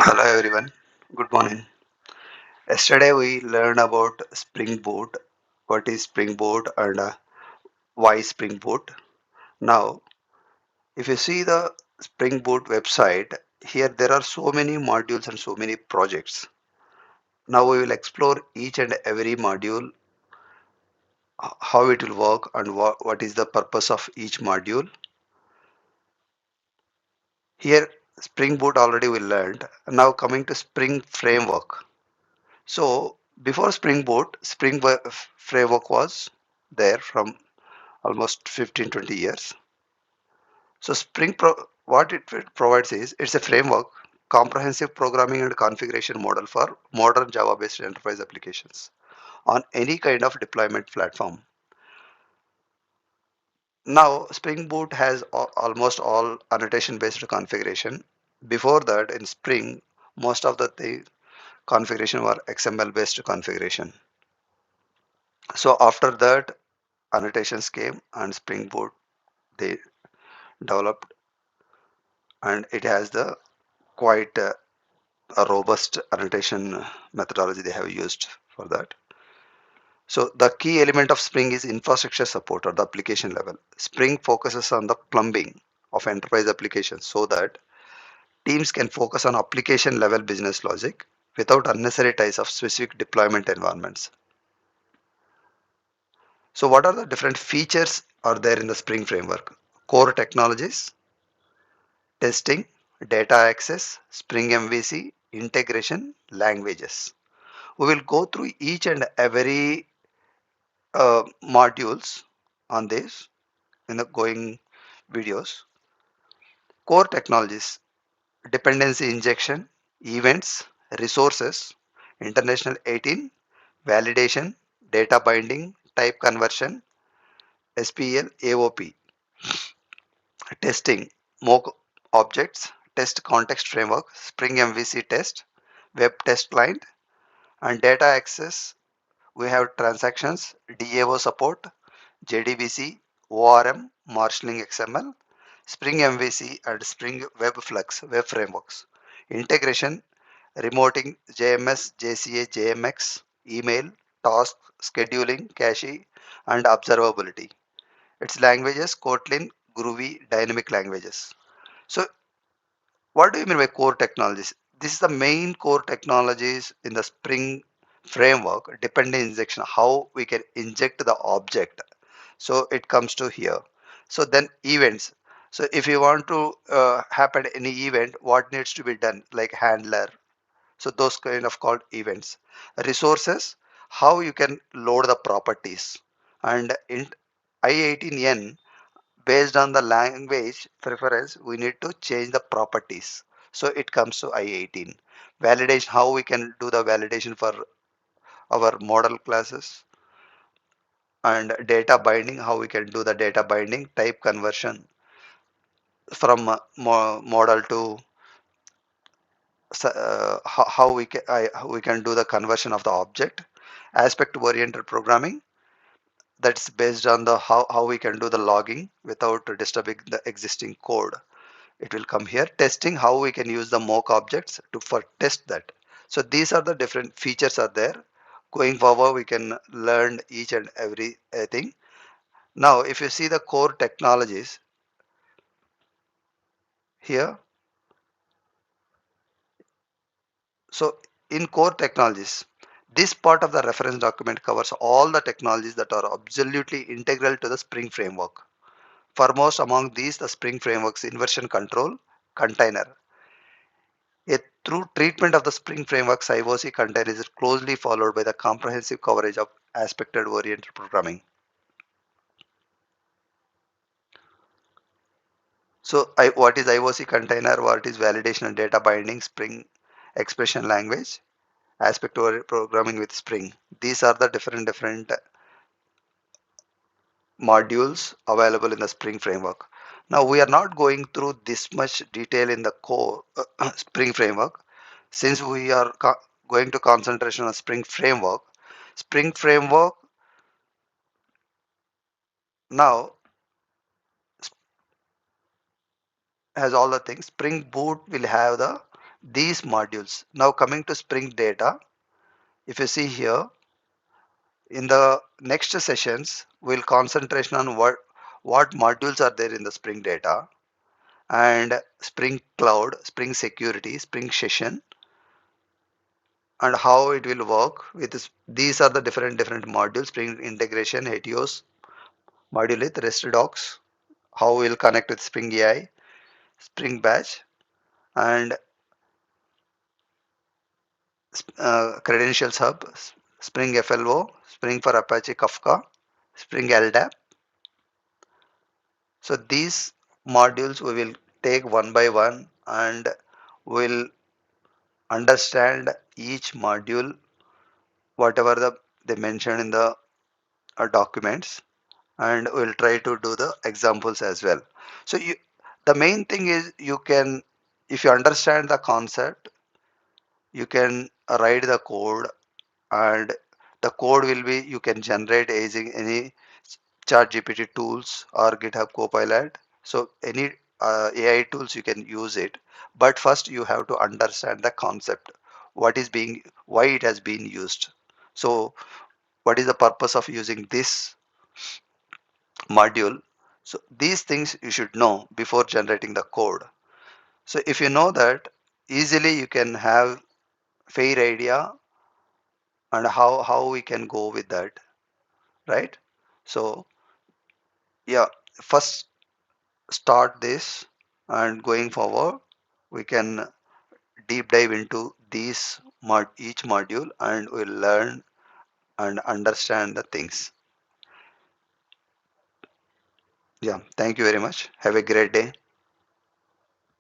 Hello everyone, good morning. Yesterday we learned about Spring Boot, what is Spring Boot and why Spring Boot. Now, if you see the Spring Boot website, here there are so many modules and so many projects. Now we will explore each and every module, how it will work and what is the purpose of each module. Here Spring Boot already we learned. Now coming to Spring Framework. So before Spring Boot, Framework was there from almost 15-20 years. So what it provides is it's a framework, comprehensive programming and configuration model for modern Java-based enterprise applications on any kind of deployment platform. Now Spring Boot has almost all annotation-based configuration. Before that, in Spring, most of the configuration were XML-based configuration. So after that, annotations came and Spring Boot they developed, and it has the quite a robust annotation methodology they have used for that. So the key element of Spring is infrastructure support at the application level. Spring focuses on the plumbing of enterprise applications so that teams can focus on application level business logic without unnecessary ties of specific deployment environments. So what are the different features are there in the Spring framework? Core technologies, testing, data access, Spring MVC, integration, languages. We will go through each and every modules on this in the going videos. Core technologies, dependency injection, events, resources, international 18, validation, data binding, type conversion, SPL, AOP, testing, mock objects, test context framework, Spring MVC test, web test client, and data access. We have transactions, DAO support, JDBC, ORM, marshalling XML, Spring MVC, and Spring Web Flux web frameworks. Integration, remoting JMS, JCA, JMX, email, task, scheduling, cache, and observability. Its languages, Kotlin, Groovy, dynamic languages. So what do you mean by core technologies? This is the main core technologies in the Spring framework, dependency injection, how we can inject the object. So it comes to here. So then events. So if you want to happen any event, what needs to be done, like handler. So those kind of called events. Resources, how you can load the properties. And in I18N, based on the language preference, we need to change the properties. So it comes to I18. Validation, how we can do the validation for our model classes, and data binding, how we can do the data binding, type conversion from model to how we can do the conversion of the object. Aspect oriented programming, that's based on the how we can do the logging without disturbing the existing code. It will come here. Testing, how we can use the mock objects to for test that. So these are the different features are there. Going forward, we can learn each and every thing. Now if you see the core technologies here, so in core technologies, this part of the reference document covers all the technologies that are absolutely integral to the Spring framework. Foremost among these, the Spring framework's inversion control container. A true treatment of the Spring framework's IOC container is closely followed by the comprehensive coverage of aspect-oriented programming. So, what is IOC container? What is validation and data binding? Spring expression language, aspect-oriented programming with Spring. These are the different modules available in the Spring framework. Now, we are not going through this much detail in the core Spring framework since we are going to concentration on Spring framework. Spring framework now has all the things. Spring Boot will have the these modules. Now coming to Spring Data, if you see here, in the next sessions, we'll concentration on what modules are there in the Spring Data, and Spring Cloud, Spring Security, Spring Session, and how it will work with this. These are the different modules: Spring Integration, Helios, Modulith, REST docs, how we'll connect with Spring AI, Spring Batch, and Credentials Hub, Spring FLO, Spring for Apache Kafka, Spring LDAP. So these modules we will take one by one, and will understand each module, whatever they mentioned in the documents, and we'll try to do the examples as well. So the main thing is, you can, if you understand the concept, you can write the code, and the code will be, you can generate using any chat GPT tools or GitHub Copilot. So any AI tools you can use it, but first you have to understand the concept, what is being, why it has been used. So what is the purpose of using this module? So these things you should know before generating the code. So if you know that, easily you can have fair idea and how we can go with that, right? So yeah, first start this, and going forward we can deep dive into these each module, and we'll learn and understand the things. Yeah, thank you very much. Have a great day.